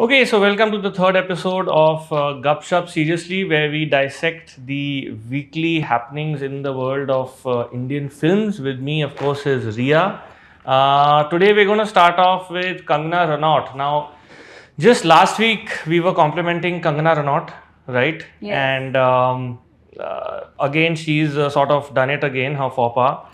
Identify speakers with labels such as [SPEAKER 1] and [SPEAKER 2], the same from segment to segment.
[SPEAKER 1] Okay, so welcome to the third episode of GupShup Seriously, where we dissect the weekly happenings in the world of Indian films. With me, of course, is Ria. Today, we're going to start off with Kangana Ranaut. Now, just last week, we were complimenting Kangana Ranaut, right?
[SPEAKER 2] Yes.
[SPEAKER 1] And again, she's sort of done it again, her faux pas.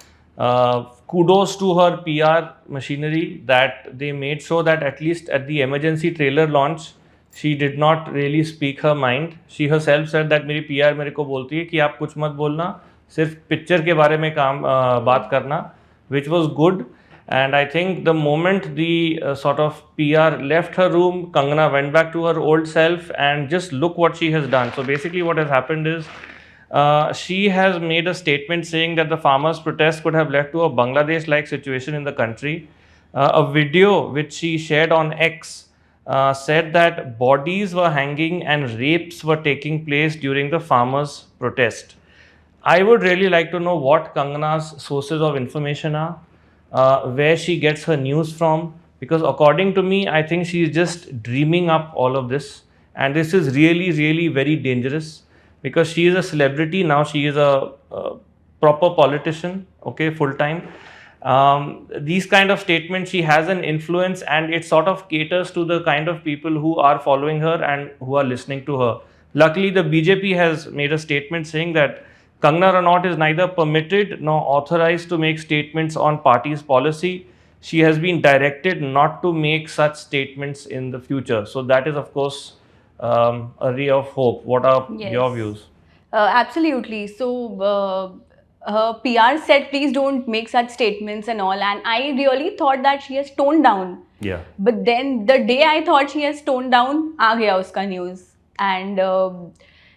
[SPEAKER 1] Kudos to her PR machinery that they made sure that at least at the emergency trailer launch, she did not really speak her mind. She herself said that मेरी PR मेरे को बोलती है कि आप कुछ मत बोलना, सिर्फ पिक्चर के बारे में बात करना, which was good. And I think the moment the sort of PR left her room, Kangana went back to her old self, and just look what she has done. So basically, what has happened is she has made a statement saying that the farmers' protest could have led to a Bangladesh like situation in the country. A video which she shared on X said that bodies were hanging and rapes were taking place during the farmers' protest. I would really like to know what Kangana's sources of information are, where she gets her news from, because according to me, I think she's just dreaming up all of this. And this is really, really very dangerous because she is a celebrity. Now she is a proper politician, okay, full time. These kind of statements, she has an influence and it sort of caters to the kind of people who are following her and who are listening to her. Luckily, the BJP has made a statement saying that Kangana Ranaut is neither permitted nor authorized to make statements on party's policy. She has been directed not to make such statements in the future. So that is, of course, a ray of hope. What are your
[SPEAKER 2] Yes.
[SPEAKER 1] views?
[SPEAKER 2] Absolutely. So, her PR said, please don't make such statements and all. And I really thought that she has toned down.
[SPEAKER 1] Yeah.
[SPEAKER 2] But then the day I thought she has toned down, aa gaya uska news. And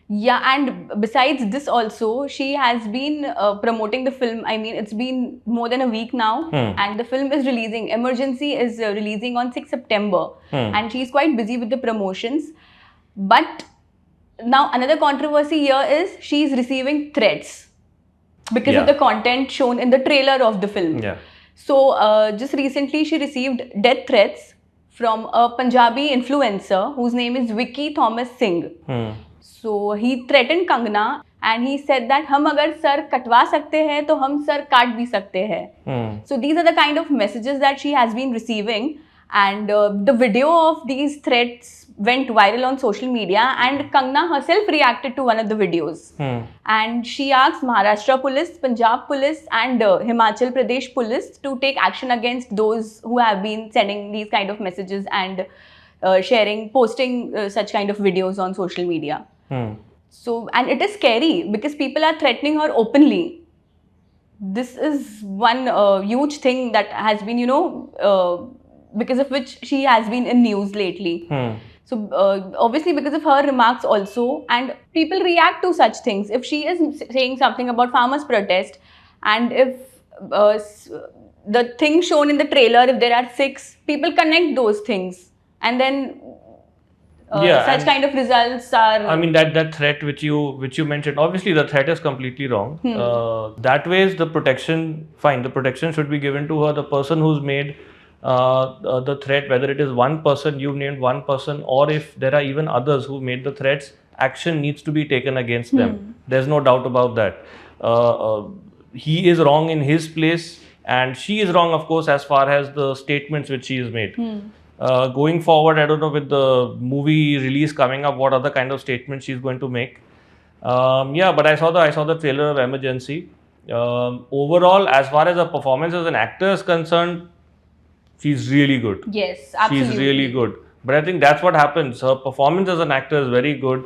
[SPEAKER 2] yeah, and besides this also, she has been promoting the film. I mean, it's been more than a week now. And the film is releasing. Emergency is releasing on 6th September. And she's quite busy with the promotions. But now another controversy here is she's receiving threats because
[SPEAKER 1] Yeah.
[SPEAKER 2] of the content shown in the trailer of the film.
[SPEAKER 1] Yeah.
[SPEAKER 2] So just recently she received death threats from a Punjabi influencer whose name is Vicky Thomas Singh. So he threatened Kangana and he said that हम अगर sir कटवा सकते हैं तो हम sir काट भी सकते हैं. So these are the kind of messages that she has been receiving, and the video of these threats went viral on social media, and Kangana herself reacted to one of the videos. And she asked Maharashtra police, Punjab police and Himachal Pradesh police to take action against those who have been sending these kind of messages and posting such kind of videos on social media. So, and it is scary because people are threatening her openly. This is one huge thing that has been, because of which she has been in news lately. So, obviously because of her remarks also, and people react to such things. If she is saying something about farmers' protest, and if the thing shown in the trailer, if there are 6, people connect those things. And then such kind of results are.
[SPEAKER 1] I mean that threat which you mentioned. Obviously, the threat is completely wrong. That way, is the protection fine. The protection should be given to her. The person who's made the threat, whether it is one person, you named one person, or if there are even others who made the threats, action needs to be taken against them. There's no doubt about that. He is wrong in his place, and she is wrong, of course, as far as the statements which she has made. Going forward, I don't know, with the movie release coming up, what other kind of statements she's going to make. Yeah, but I saw the trailer of Emergency. Overall, as far as her performance as an actor is concerned, she's really good.
[SPEAKER 2] Yes, absolutely.
[SPEAKER 1] She's really good. But I think that's what happens. Her performance as an actor is very good.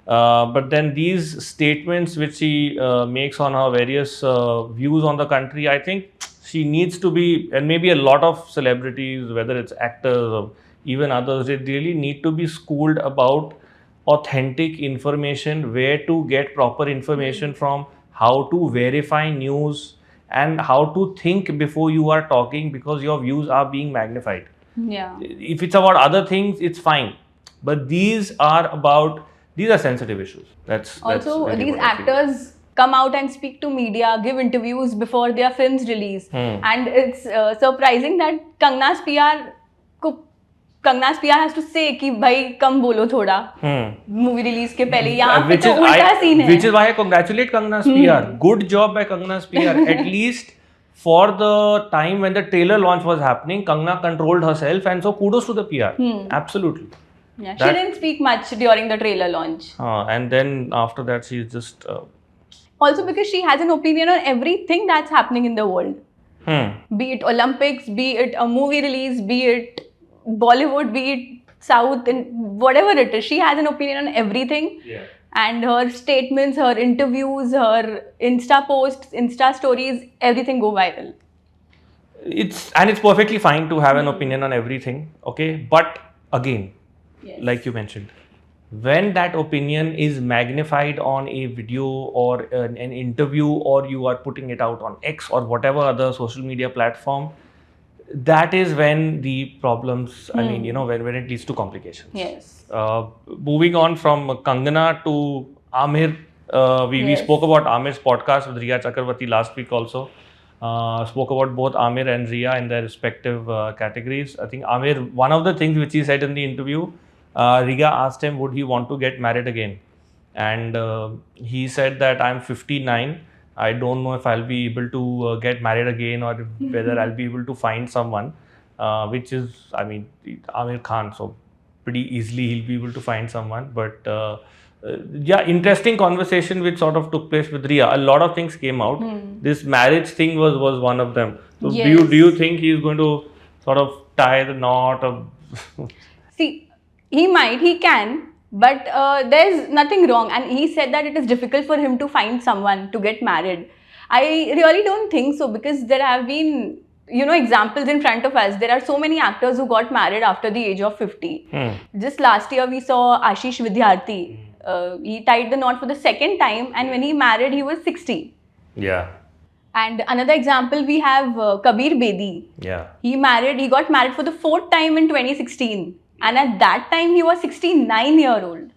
[SPEAKER 1] But then these statements which she makes on her various views on the country, I think she needs to be, and maybe a lot of celebrities, whether it's actors or even others, they really need to be schooled about authentic information, where to get proper information from, how to verify news, and how to think before you are talking, because your views are being magnified.
[SPEAKER 2] Yeah.
[SPEAKER 1] If it's about other things, it's fine. But these are sensitive issues. That's
[SPEAKER 2] Also,
[SPEAKER 1] really
[SPEAKER 2] these
[SPEAKER 1] what I feel.
[SPEAKER 2] actors come out and speak to media, give interviews before their films release. And it's surprising that Kangana's PR को Kangana's PR has to say कि भाई कम बोलो थोड़ा movie release के पहले. यहाँ पे
[SPEAKER 1] which
[SPEAKER 2] तो
[SPEAKER 1] is
[SPEAKER 2] उल्टा scene है.
[SPEAKER 1] which is why I congratulate Kangana's PR. Good job by Kangana's PR. At least for the time when the trailer launch was happening, Kangana controlled herself, and so kudos to the PR. Absolutely.
[SPEAKER 2] Yeah, she didn't speak much during the trailer launch.
[SPEAKER 1] And then after that, she's just.
[SPEAKER 2] Also, because she has an opinion on everything that's happening in the world. Be it Olympics, be it a movie release, be it Bollywood, be it South, and whatever it is, she has an opinion on everything.
[SPEAKER 1] Yeah.
[SPEAKER 2] And her statements, her interviews, her Insta posts, Insta stories, everything go viral.
[SPEAKER 1] It's perfectly fine to have an opinion on everything, okay? But again, like you mentioned, when that opinion is magnified on a video or an interview, or you are putting it out on X or whatever other social media platform, that is when the problems, I mean, when it leads to complications.
[SPEAKER 2] Yes.
[SPEAKER 1] Moving on from Kangana to Aamir, we spoke about Aamir's podcast with Riya Chakravarti last week also. Spoke about both Aamir and Riya in their respective categories. I think Aamir, one of the things which he said in the interview, Riya asked him, would he want to get married again? And he said that I'm 59. I don't know if I'll be able to get married again, or whether I'll be able to find someone, which is, I mean, Amir Khan. So pretty easily he'll be able to find someone. But yeah, interesting conversation which sort of took place with Riya. A lot of things came out. This marriage thing was one of them. So do you think he's going to sort of tie the knot?
[SPEAKER 2] See, he can. But there's nothing wrong, and he said that it is difficult for him to find someone to get married. I really don't think so, because there have been, examples in front of us. There are so many actors who got married after the age of 50. Just last year we saw Ashish Vidyarthi. He tied the knot for the second time, and when he married, he was 60.
[SPEAKER 1] Yeah.
[SPEAKER 2] And another example, we have Kabir Bedi.
[SPEAKER 1] Yeah.
[SPEAKER 2] He got married for the fourth time in 2016. And at that time, he was 69-year-old.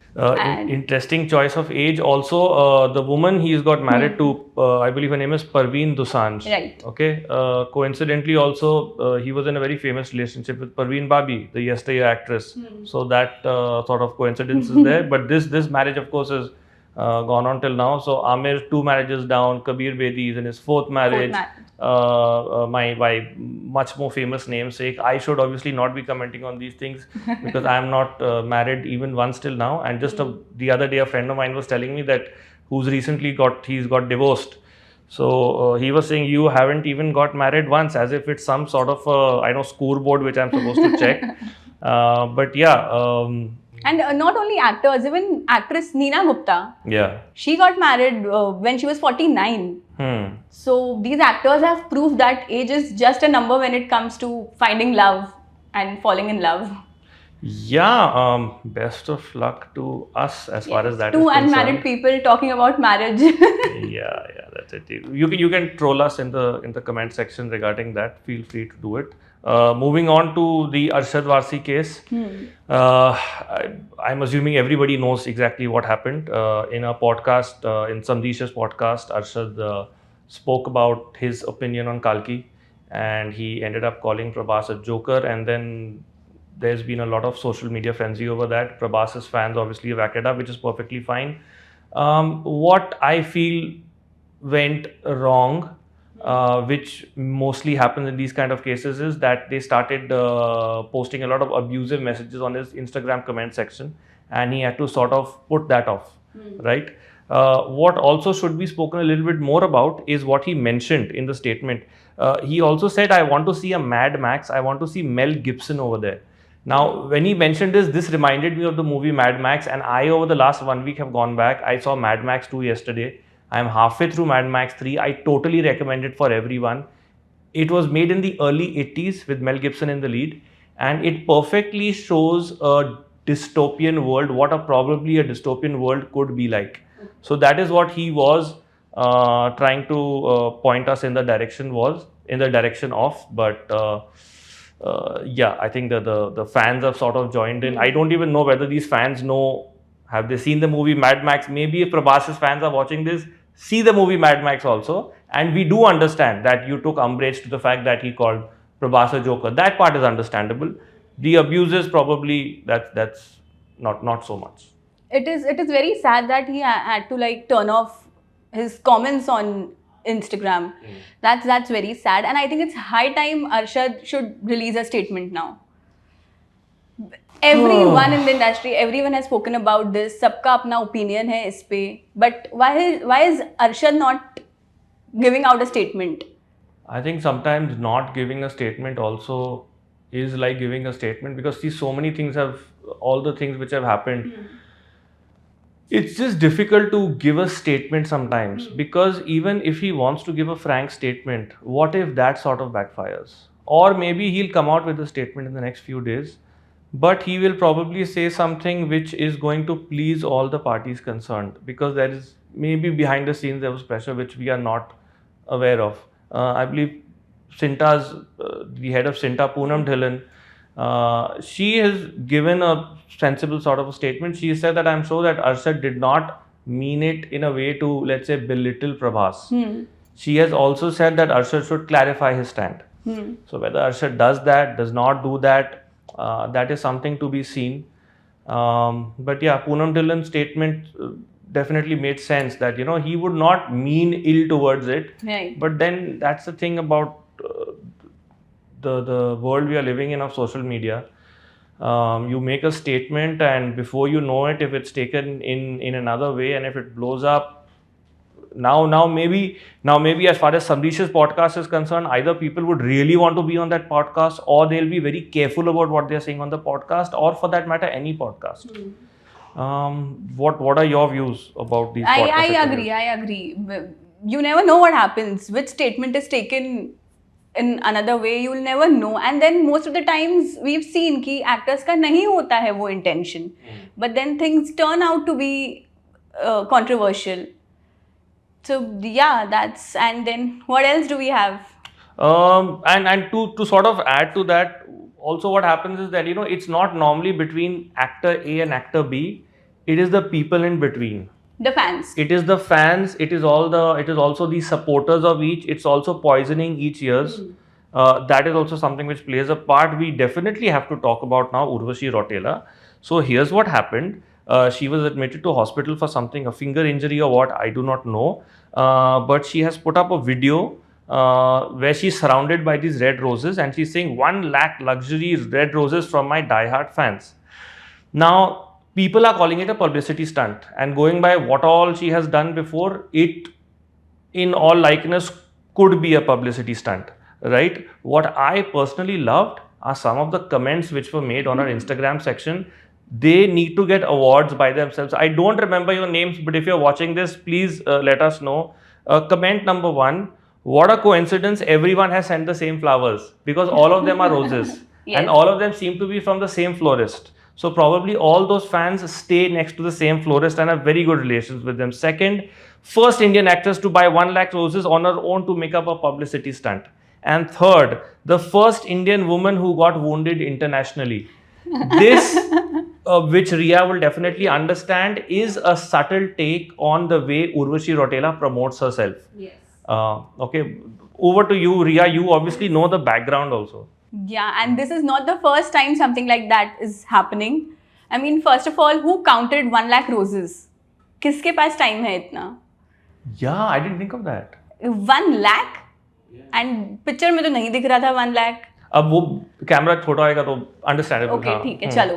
[SPEAKER 1] Interesting choice of age. Also, the woman he's got married to, I believe her name is Parveen Dosanjh.
[SPEAKER 2] Right.
[SPEAKER 1] Okay. Coincidentally, also, he was in a very famous relationship with Parveen Babi, the yesteryear actress. So that sort of coincidence is there. But this marriage, of course, is gone on till now. So Aamir, 2 marriages down. Kabir Bedi is in his 4th marriage. My much more famous namesake. I should obviously not be commenting on these things because I am not married even once till now. And just the other day, a friend of mine was telling me that he's got divorced. So he was saying, you haven't even got married once, as if it's some sort of scoreboard which I'm supposed to check. But yeah.
[SPEAKER 2] And not only actors, even actress Neena Gupta.
[SPEAKER 1] Yeah.
[SPEAKER 2] She got married when she was 49. So these actors have proved that age is just a number when it comes to finding love and falling in love.
[SPEAKER 1] Yeah. Best of luck to us as far as that is
[SPEAKER 2] 2
[SPEAKER 1] concerned.
[SPEAKER 2] unmarried people talking about marriage.
[SPEAKER 1] Yeah, that's it. You can troll us in the comment section regarding that. Feel free to do it. Moving on to the Arshad Warsi case, I'm assuming everybody knows exactly what happened. In a podcast, in Sandesh's podcast, Arshad spoke about his opinion on Kalki, and he ended up calling Prabhas a joker, and then there's been a lot of social media frenzy over that. Prabhas's fans obviously have acted up, which is perfectly fine. What I feel went wrong, which mostly happens in these kind of cases, is that they started posting a lot of abusive messages on his Instagram comment section, and he had to sort of put that off, right? What also should be spoken a little bit more about is what he mentioned in the statement. He also said, I want to see a Mad Max, I want to see Mel Gibson over there. Now, when he mentioned this reminded me of the movie Mad Max, and I, over the last 1 week, have gone back. I saw Mad Max 2 yesterday. I'm halfway through Mad Max 3. I totally recommend it for everyone. It was made in the early 80s with Mel Gibson in the lead, and it perfectly shows a dystopian world, what probably a dystopian world could be like. So that is what he was trying to point us in the direction of. But yeah, I think that the fans have sort of joined in. I don't even know whether these fans know. Have they seen the movie Mad Max? Maybe if Prabhas's fans are watching this, see the movie Mad Max also. And we do understand that you took umbrage to the fact that he called Prabhas a joker. That part is understandable. The abuses probably that's not so much.
[SPEAKER 2] It is very sad that he had to like turn off his comments on Instagram. That's very sad, and I think it's high time Arshad should release a statement now. Everyone in the industry, everyone has spoken about this. सबका अपना opinion है इस पे. But why is Arshad not giving out a statement?
[SPEAKER 1] I think sometimes not giving a statement also is like giving a statement, because see, so many things all the things which have happened. It's just difficult to give a statement sometimes, because even if he wants to give a frank statement, what if that sort of backfires? Or maybe he'll come out with a statement in the next few days, but he will probably say something which is going to please all the parties concerned, because there is maybe behind the scenes there was pressure which we are not aware of. I believe the head of Sinta, Poonam Dhillon, she has given a sensible sort of a statement. She said that I'm sure that Arshad did not mean it in a way to, let's say, belittle Prabhas. She has also said that Arshad should clarify his stand. So whether Arshad does that, does not do that, that is something to be seen. But yeah, Poonam Dhillon's statement definitely made sense, that he would not mean ill towards it.
[SPEAKER 2] Right.
[SPEAKER 1] But then that's the thing about the world we are living in of social media. You make a statement, and before you know it, if it's taken in another way, and if it blows up, now maybe as far as Samrish's podcast is concerned, either people would really want to be on that podcast, or they'll be very careful about what they're saying on the podcast, or for that matter, any podcast. What are your views about these podcasts?
[SPEAKER 2] I agree. You never know what happens. Which statement is taken in another way, you'll never know. And then most of the times we've seen कि actors का नहीं होता है वो intention, but then things turn out to be controversial. So yeah, and then what else do we have?
[SPEAKER 1] And to sort of add to that, also what happens is that it's not normally between actor A and actor B. It is the people in between.
[SPEAKER 2] The fans.
[SPEAKER 1] It is the fans. It is also the supporters of each. It's also poisoning each ears. That is also something which plays a part. We definitely have to talk about now Urvashi Rautela. So here's what happened. She was admitted to hospital for something, a finger injury or what, I do not know. But she has put up a video where she's surrounded by these red roses, and she's saying 1 lakh luxury red roses from my diehard fans. Now, people are calling it a publicity stunt, and going by what all she has done before, it in all likeness could be a publicity stunt, right? What I personally loved are some of the comments which were made on our Instagram section. They need to get awards by themselves. I don't remember your names, but if you're watching this, please let us know. Comment number 1, what a coincidence, everyone has sent the same flowers, because all of them are roses. Yes. And all of them seem to be from the same florist. So probably all those fans stay next to the same florist and have very good relations with them. Second, first Indian actress to buy 1 lakh roses on her own to make up a publicity stunt. And third, the first Indian woman who got wounded internationally. This, which Riya will definitely understand, is a subtle take on the way Urvashi Rautela promotes herself.
[SPEAKER 2] Yes.
[SPEAKER 1] Okay, over to you, Riya. You obviously know the background also.
[SPEAKER 2] Yeah, and this is not the first time something like that is happening. I mean, first of all, who counted 1 lakh roses? किसके पास time है इतना?
[SPEAKER 1] Yeah, I didn't think of that.
[SPEAKER 2] 1 lakh? And picture में तो नहीं दिख रहा था 1 lakh.
[SPEAKER 1] अब वो कैमरा छोटा होएगा तो understandable.
[SPEAKER 2] Okay, ठीक है, चलो,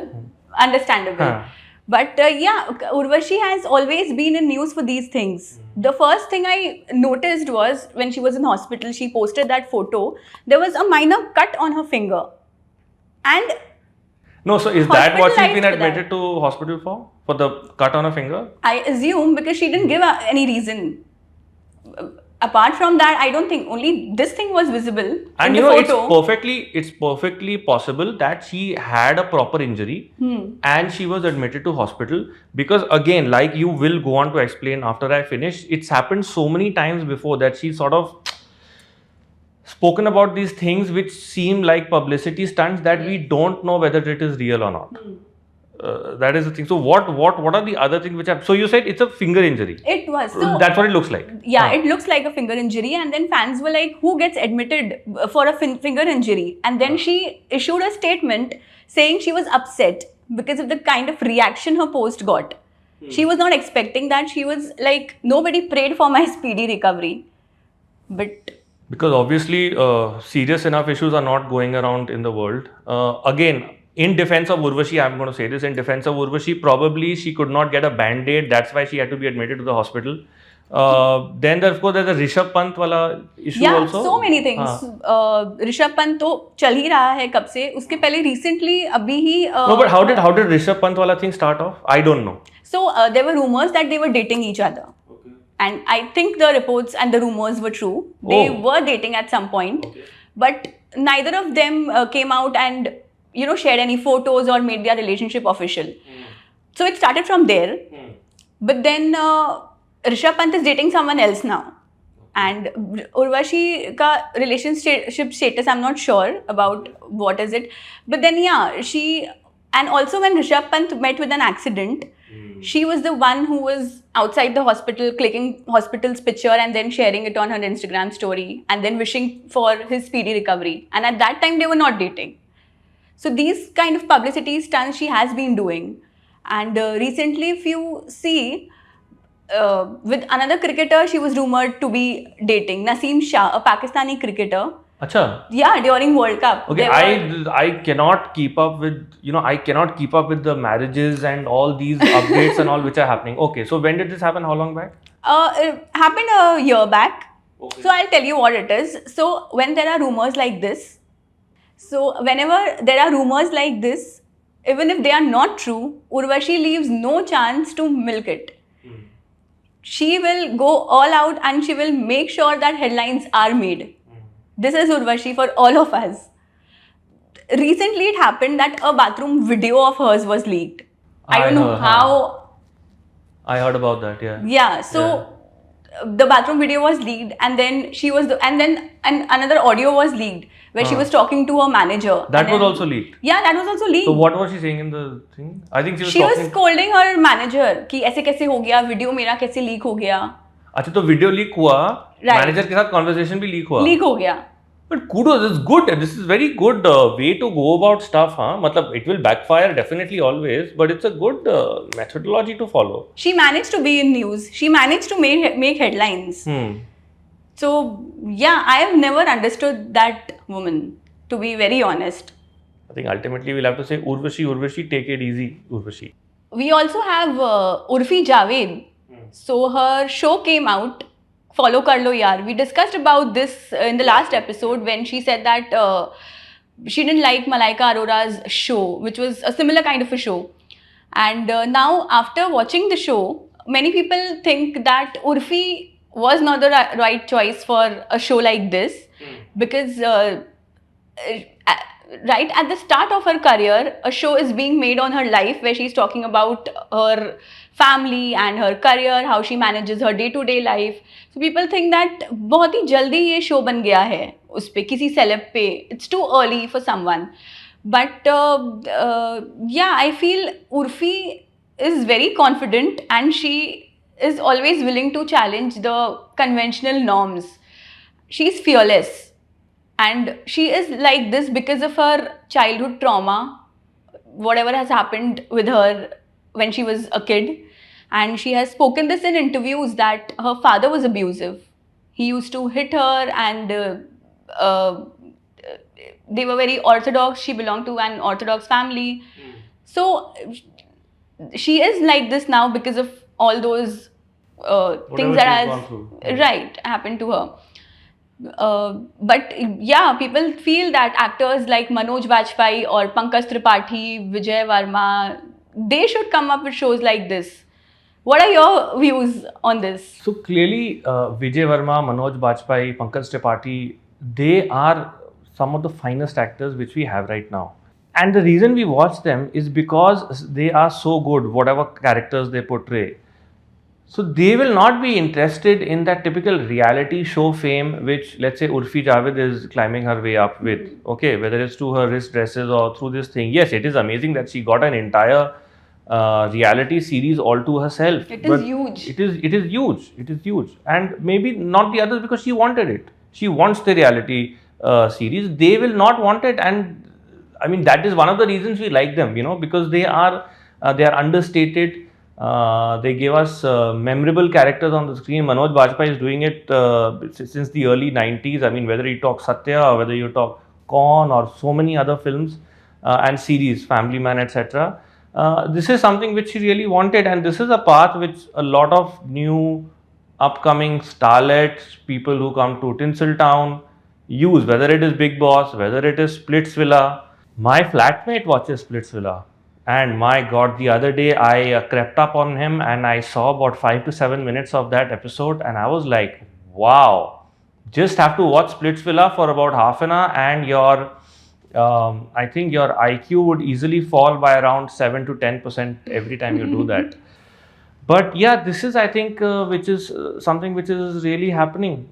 [SPEAKER 2] understandable. But yeah, Urvashi has always been in news for these things. The first thing I noticed was when she was in hospital, she posted that photo. There was a minor cut on her finger. And
[SPEAKER 1] no, so is that what she's been admitted to hospital for? For the cut on her finger? I
[SPEAKER 2] assume, because she didn't give any reason. Apart from that, I don't think, only this thing was visible.
[SPEAKER 1] And it's perfectly possible that she had a proper injury and she was admitted to hospital, because again, like you will go on to explain after I finish, it's happened so many times before that she sort of spoken about these things which seem like publicity stunts that we don't know whether it is real or not. That is the thing. So what are the other things which have... So you said it's a finger injury.
[SPEAKER 2] It was. So
[SPEAKER 1] that's what it looks like.
[SPEAKER 2] Yeah, it looks like a finger injury, and then fans were like, who gets admitted for a finger injury? And then she issued a statement saying she was upset because of the kind of reaction her post got. She was not expecting that. She was like, nobody prayed for my speedy recovery. But
[SPEAKER 1] because obviously serious enough issues are not going around in the world. Again, in defense of Urvashi, I'm going to say this, in defense of Urvashi, probably she could not get a band-aid, that's why she had to be admitted to the hospital. Then of course there's a Rishabh Pant wala issue
[SPEAKER 2] yeah,
[SPEAKER 1] also.
[SPEAKER 2] so many things. Rishabh Pant तो चल ही रहा है कब से, उसके पहले recently अभी ही
[SPEAKER 1] No, but how did Rishabh Pant wala thing start off? I don't know.
[SPEAKER 2] So there were rumors that they were dating each other. Okay. And I think the reports and the rumors were true. They were dating at some point. Okay. But neither of them came out and shared any photos or made their relationship official. So it started from there. But then Rishabh Pant is dating someone else now. And Urvashi ka relationship status, I'm not sure about what is it. But then and also when Rishabh Pant met with an accident, she was the one who was outside the hospital clicking hospital's picture and then sharing it on her Instagram story and then wishing for his speedy recovery. And at that time, they were not dating. So these kind of publicity stunts she has been doing. And recently, if you see, with another cricketer, she was rumored to be dating. Naseem Shah, a Pakistani cricketer.
[SPEAKER 1] Acha.
[SPEAKER 2] Yeah, during World Cup.
[SPEAKER 1] Okay, I cannot keep up with the marriages and all these updates and all which are happening. Okay, so when did this happen? How long back?
[SPEAKER 2] It happened a year back. Okay. So I'll tell you what it is. So when there are rumors like this, even if they are not true, Urvashi leaves no chance to milk it. She will go all out and she will make sure that headlines are made. This is Urvashi for all of us. Recently, it happened that a bathroom video of hers was leaked. I don't know how.
[SPEAKER 1] I heard about that. Yeah.
[SPEAKER 2] Yeah. So the bathroom video was leaked, and then another audio was leaked where she was talking to her manager.
[SPEAKER 1] That was also leaked.
[SPEAKER 2] Yeah, that was also leaked.
[SPEAKER 1] So what was she saying in the thing? I think
[SPEAKER 2] she was scolding her manager कि ऐसे कैसे हो गया, video मेरा कैसे leak हो गया.
[SPEAKER 1] अच्छा तो वीडियो लीक हुआ, मैनेजर के साथ कॉन्वर्सेशन भी लीक
[SPEAKER 2] हो गया.
[SPEAKER 1] But kudos, it's good. This is very good way to go about stuff, huh? मतलब it will backfire definitely always, but it's a good methodology to follow.
[SPEAKER 2] She managed to be in news. She managed to make headlines. So yeah, I have never understood that woman, to be very honest.
[SPEAKER 1] I think ultimately we'll have to say Urvashi, take it easy, Urvashi.
[SPEAKER 2] We also have Urfi Javed. So her show came out, Follow Kar Lo Yaar. We discussed about this in the last episode when she said that she didn't like Malaika Arora's show, which was a similar kind of a show. And now after watching the show, many people think that Urfi was not the right choice for a show like this because right at the start of her career, a show is being made on her life where she's talking about her family and her career, how she manages her day-to-day life. So people think that बहुत ही जल्दी ये show बन गया है उस पे किसी celeb पे. It's too early for someone. But yeah, I feel Urfi is very confident and she is always willing to challenge the conventional norms. She's fearless. And she is like this because of her childhood trauma, whatever has happened with her when she was a kid. And she has spoken this in interviews that her father was abusive. He used to hit her and they were very orthodox. She belonged to an orthodox family. So she is like this now because of all those things that has happened to her. But yeah, people feel that actors like Manoj Bajpayee or Pankaj Tripathi, Vijay Varma, they should come up with shows like this. What are your views on this?
[SPEAKER 1] So clearly, Vijay Varma, Manoj Bajpayee, Pankaj Tripathi, they are some of the finest actors which we have right now. And the reason we watch them is because they are so good, whatever characters they portray. So they will not be interested in that typical reality show fame which, let's say, Urfi Javed is climbing her way up with. Okay, whether it's through her wrist dresses or through this thing. Yes, it is amazing that she got an entire reality series all to herself.
[SPEAKER 2] It is huge.
[SPEAKER 1] It is huge. It is huge. And maybe not the others because she wanted it. She wants the reality series. They will not want it. And I mean, that is one of the reasons we like them, because they are understated. They give us memorable characters on the screen. Manoj Bajpayee is doing it since the early 90s. I mean, whether you talk Satya or whether you talk Con or so many other films and series, Family Man, etc. This is something which he really wanted, and this is a path which a lot of new upcoming starlets, people who come to Tinseltown use, whether it is Big Boss, whether it is Splitsvilla. My flatmate watches Splitsvilla, and my god, the other day I crept up on him and I saw about 5 to 7 minutes of that episode, and I was like, wow, just have to watch Splitsvilla for about half an hour, and I think your IQ would easily fall by around 7 to 10% every time you do that. But yeah, this is, I think, which is something which is really happening.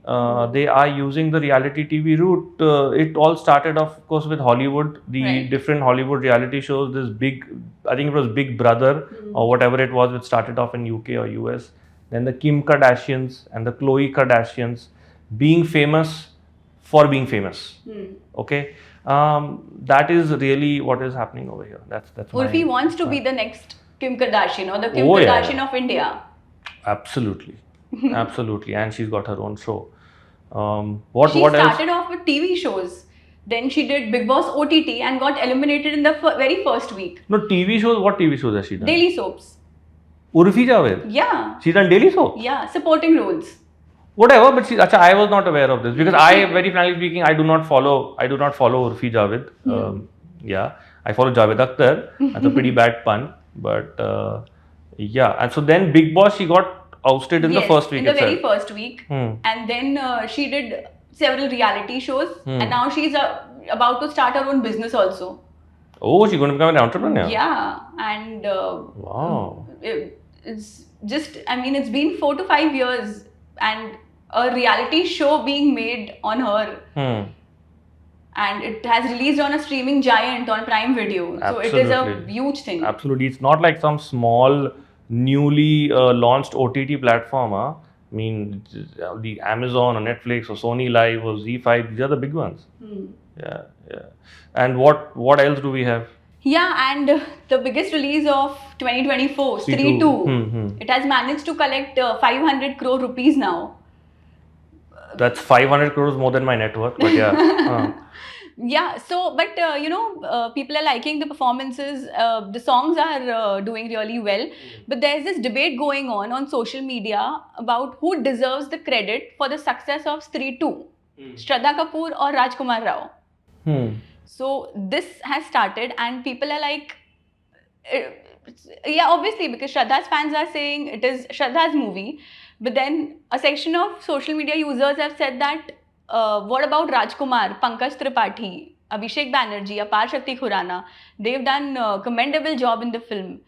[SPEAKER 1] They are using the reality TV route. It all started off, of course, with Hollywood, the different Hollywood reality shows. This big, I think it was Big Brother or whatever it was, which started off in UK or US. Then the Kim Kardashians and the Khloe Kardashians being famous for being famous. Okay, that is really what is happening over here. That's
[SPEAKER 2] Urfi wants to be the next Kim Kardashian or the Kim Kardashian of India.
[SPEAKER 1] Absolutely, absolutely, and she's got her own show.
[SPEAKER 2] She started off with TV shows. Then she did Big Boss OTT and got eliminated in the very first week.
[SPEAKER 1] No, TV shows. What TV shows has she done?
[SPEAKER 2] Daily soaps.
[SPEAKER 1] Urfi Javed.
[SPEAKER 2] Yeah.
[SPEAKER 1] She done daily soaps.
[SPEAKER 2] Yeah, supporting roles.
[SPEAKER 1] Whatever, but I was not aware of this because I, very frankly speaking, I do not follow Urfi Javed. Yeah, I follow Javed Akhtar. That's a pretty bad pun, but yeah. And so then Big Boss, she got ousted in the first week.
[SPEAKER 2] In the very first week, and then she did several reality shows, and now she's about to start her own business also.
[SPEAKER 1] Oh, she's going to become an entrepreneur.
[SPEAKER 2] Yeah, and
[SPEAKER 1] wow.
[SPEAKER 2] It's just, I mean, it's been 4 to 5 years, and a reality show being made on her. And it has released on a streaming giant on Prime Video.
[SPEAKER 1] Absolutely.
[SPEAKER 2] So it is a huge thing.
[SPEAKER 1] Absolutely. It's not like some small, newly launched OTT platform. I mean, the Amazon or Netflix or Sony Live or Z5, these are the big ones. Yeah. And what else do we have?
[SPEAKER 2] Yeah, and the biggest release of 2024, Stree 2. It has managed to collect 500 crore rupees now.
[SPEAKER 1] That's 500 crores more than my net worth, but yeah.
[SPEAKER 2] Yeah, so, but people are liking the performances, the songs are doing really well, but there's this debate going on social media about who deserves the credit for the success of Stree 2, Shraddha Kapoor or Rajkumar Rao. So this has started and people are like, yeah, obviously, because Shraddha's fans are saying it is Shraddha's movie, but then a section of social media users have said that what about Rajkumar, Pankaj Tripathi, Abhishek Banerjee, Apar Shakti Khurana? They've done a commendable job in the film.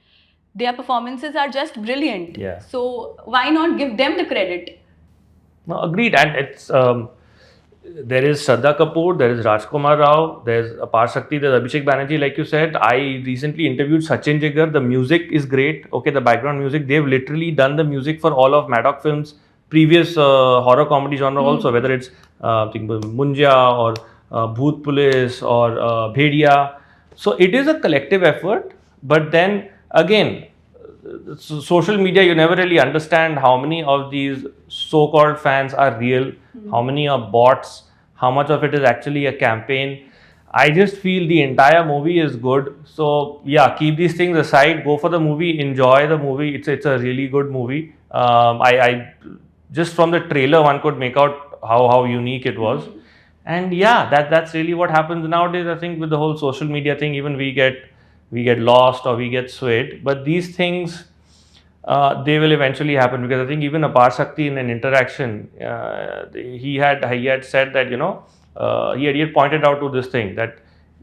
[SPEAKER 2] Their performances are just brilliant.
[SPEAKER 1] Yeah.
[SPEAKER 2] So why not give them the credit?
[SPEAKER 1] No, agreed. And it's there is Shraddha Kapoor, there is Rajkumar Rao, there's Apar Shakti, there's Abhishek Banerjee. Like you said, I recently interviewed Sachin Jigar. The music is great. Okay, the background music. They've literally done the music for all of Maddock Films' previous horror comedy genre also, whether it's Munja or Bhoot Police or Bhediya. So it is a collective effort, but then again, social media, you never really understand how many of these so-called fans are real, how many are bots, how much of it is actually a campaign. I just feel the entire movie is good. So yeah, keep these things aside, go for the movie, enjoy the movie. It's a really good movie. I just from the trailer one could make out how unique it was. And yeah, that's really what happens nowadays. I think with the whole social media thing, even we get lost or we get swayed. But these things, they will eventually happen, because I think even Apar Shakti in an interaction, he had said that, he had pointed out to this thing that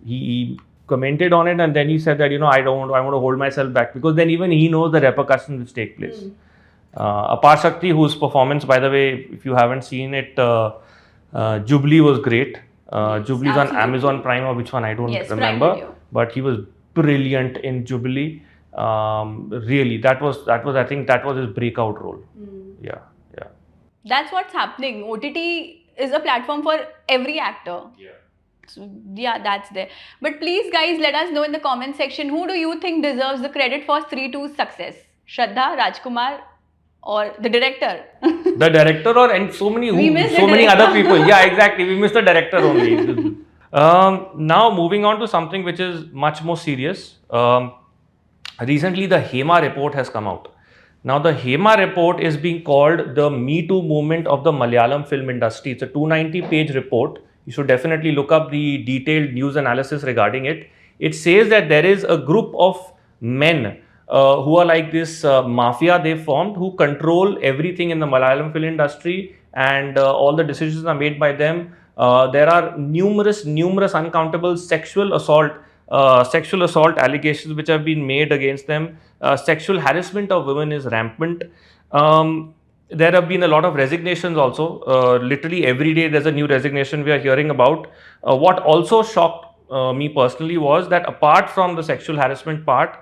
[SPEAKER 1] he commented on it, and then he said that, I want to hold myself back, because then even he knows the repercussions which take place. Apar Shakti, whose performance, by the way, if you haven't seen it, Jubilee was great. Jubilee's on Amazon Prime, or which one, I don't remember. But he was brilliant in Jubilee. Really, that was I think that was his breakout role. Yeah.
[SPEAKER 2] That's what's happening. OTT is a platform for every actor. So, yeah, that's there. But please, guys, let us know in the comment section, who do you think deserves the credit for Stree 2's success? Shraddha, Rajkumar, or the director?
[SPEAKER 1] The director, and so many
[SPEAKER 2] director.
[SPEAKER 1] other people. Yeah, exactly. We missed the director only. Now moving on to something which is much more serious. Recently, the HEMA report has come out. Now, the HEMA report is being called the Me Too movement of the Malayalam film industry. It's a 290-page report. You should definitely look up the detailed news analysis regarding it. It says that there is a group of men who are like this mafia they formed, who control everything in the Malayalam film industry, and all the decisions are made by them. There are numerous uncountable sexual assault allegations which have been made against them. Sexual harassment of women is rampant. There have been a lot of resignations also. Literally every day there's a new resignation we are hearing about. What also shocked me personally was that apart from the sexual harassment part,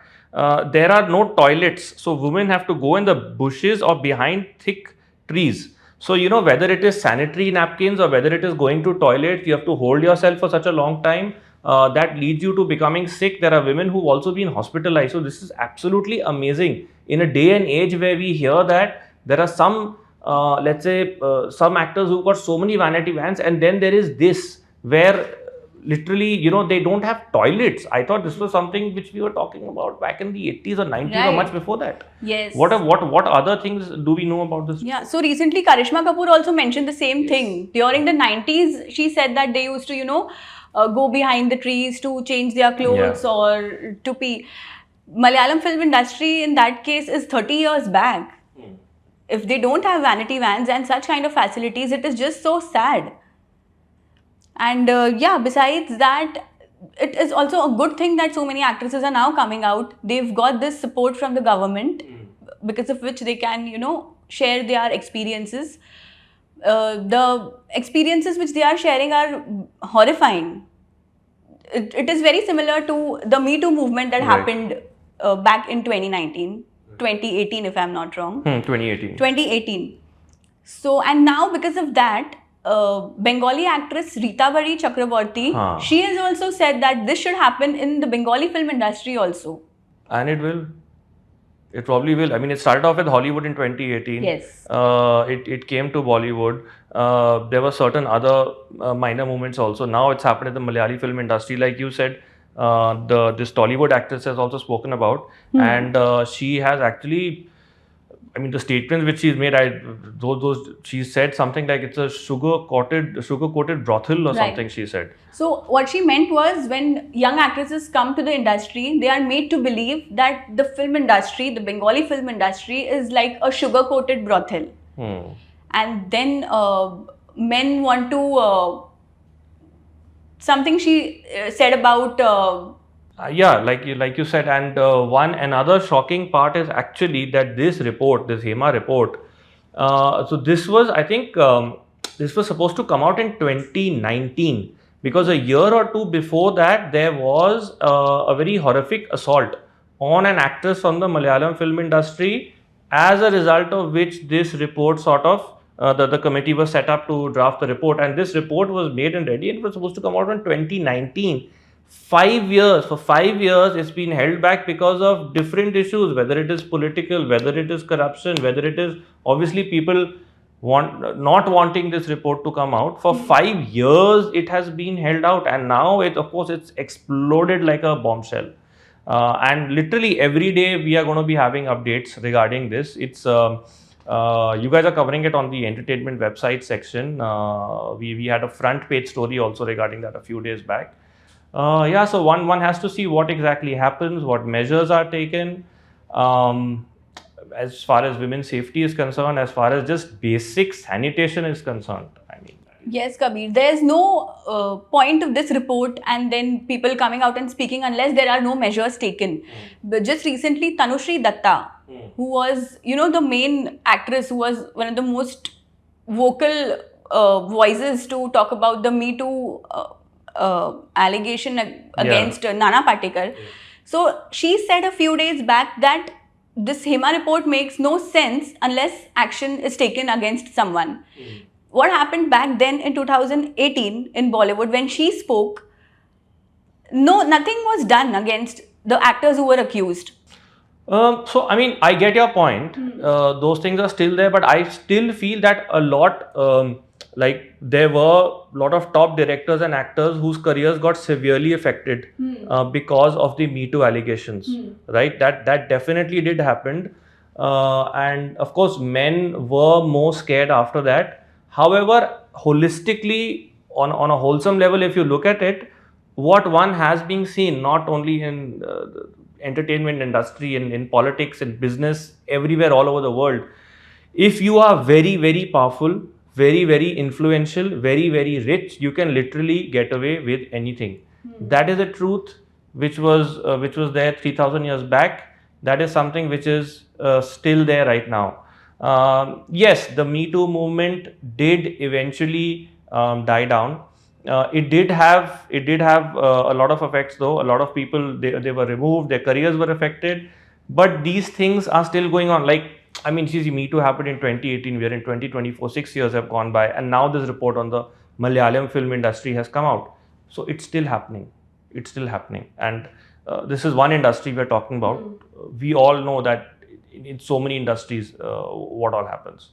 [SPEAKER 1] there are no toilets. So women have to go in the bushes or behind thick trees. So, whether it is sanitary napkins or whether it is going to toilets, you have to hold yourself for such a long time. That leads you to becoming sick. There are women who've also been hospitalized. So, this is absolutely amazing. In a day and age where we hear that there are some, let's say, some actors who've got so many vanity vans, and then there is this where literally, they don't have toilets. I thought this was something which we were talking about back in the 80s or 90s or much before that.
[SPEAKER 2] Yes.
[SPEAKER 1] What other things do we know about this?
[SPEAKER 2] Yeah, so recently Karishma Kapoor also mentioned the same thing. During the 90s, she said that they used to, go behind the trees to change their clothes or to pee. Malayalam film industry in that case is 30 years back. If they don't have vanity vans and such kind of facilities, it is just so sad. And besides that, it is also a good thing that so many actresses are now coming out. They've got this support from the government because of which they can, share their experiences. The experiences which they are sharing are horrifying. It is very similar to the Me Too movement that happened back in 2018, if I'm not wrong. 2018. So, and now because of that, Bengali actress Ritabari Chakraborty, she has also said that this should happen in the Bengali film industry also.
[SPEAKER 1] And it will. It probably will. I mean, it started off with Hollywood in 2018.
[SPEAKER 2] Yes.
[SPEAKER 1] It came to Bollywood. There were certain other minor movements also. Now it's happened in the Malayali film industry. Like you said, this Tollywood actress has also spoken about. And she has actually, I mean, the statements which she's made, she said something like it's a sugar-coated brothel or something, she said.
[SPEAKER 2] So what she meant was, when young actresses come to the industry, they are made to believe that the film industry, the Bengali film industry, is like a sugar-coated brothel. And then men want to, something she said about...
[SPEAKER 1] like you said, and another shocking part is actually that this HEMA report, so this was, I think, this was supposed to come out in 2019, because a year or two before that, there was a very horrific assault on an actress from the Malayalam film industry, as a result of which this report sort of, the committee was set up to draft the report, and this report was made and ready, and it was supposed to come out in 2019. 5 years, for 5 years, it's been held back because of different issues, whether it is political, whether it is corruption, whether it is obviously people not wanting this report to come out. For 5 years, it has been held out, and now it's exploded like a bombshell. And literally every day we are going to be having updates regarding this. It's you guys are covering it on the entertainment website section. We had a front page story also regarding that a few days back. So one has to see what exactly happens, what measures are taken, as far as women's safety is concerned, as far as just basic sanitation is concerned. I mean,
[SPEAKER 2] yes, Kabir, there is no point of this report and then people coming out and speaking unless there are no measures taken. But just recently, Tanushri Datta, who was, the main actress, who was one of the most vocal voices to talk about the Me Too allegation against Nana Patekar. So she said a few days back that this HEMA report makes no sense unless action is taken against someone. what happened back then in 2018 in Bollywood when she spoke, no, nothing was done against the actors who were accused.
[SPEAKER 1] So, I mean, I get your point. Those things are still there, but I still feel that a lot, like there were a lot of top directors and actors whose careers got severely affected because of the Me Too allegations, right? That definitely did happen, and of course, men were more scared after that. However, holistically, on a wholesome level, if you look at it, what one has been seen not only in the entertainment industry, in politics, in business, everywhere all over the world, if you are very very powerful, very very influential, very very rich, you can literally get away with anything. That is a truth which was there 3000 years back. That is something which is still there right now. Yes, the Me Too movement did eventually die down. It did have a lot of effects though. A lot of people, they were removed, their careers were affected, but these things are still going on. Like, I mean, see, Me Too happened in 2018, we are in 2024, 6 years have gone by, and now this report on the Malayalam film industry has come out. So it's still happening. It's still happening. And this is one industry we're talking about. We all know that in so many industries, what all happens.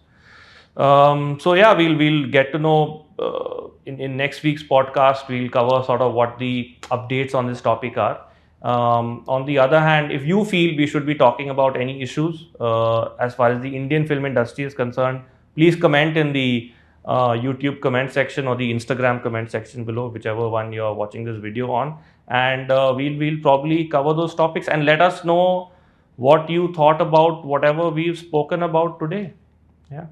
[SPEAKER 1] So yeah, we'll get to know in next week's podcast. We'll cover sort of what the updates on this topic are. On the other hand, if you feel we should be talking about any issues as far as the Indian film industry is concerned, please comment in the YouTube comment section or the Instagram comment section below, whichever one you're watching this video on, and we'll probably cover those topics, and let us know what you thought about whatever we've spoken about today. Yeah.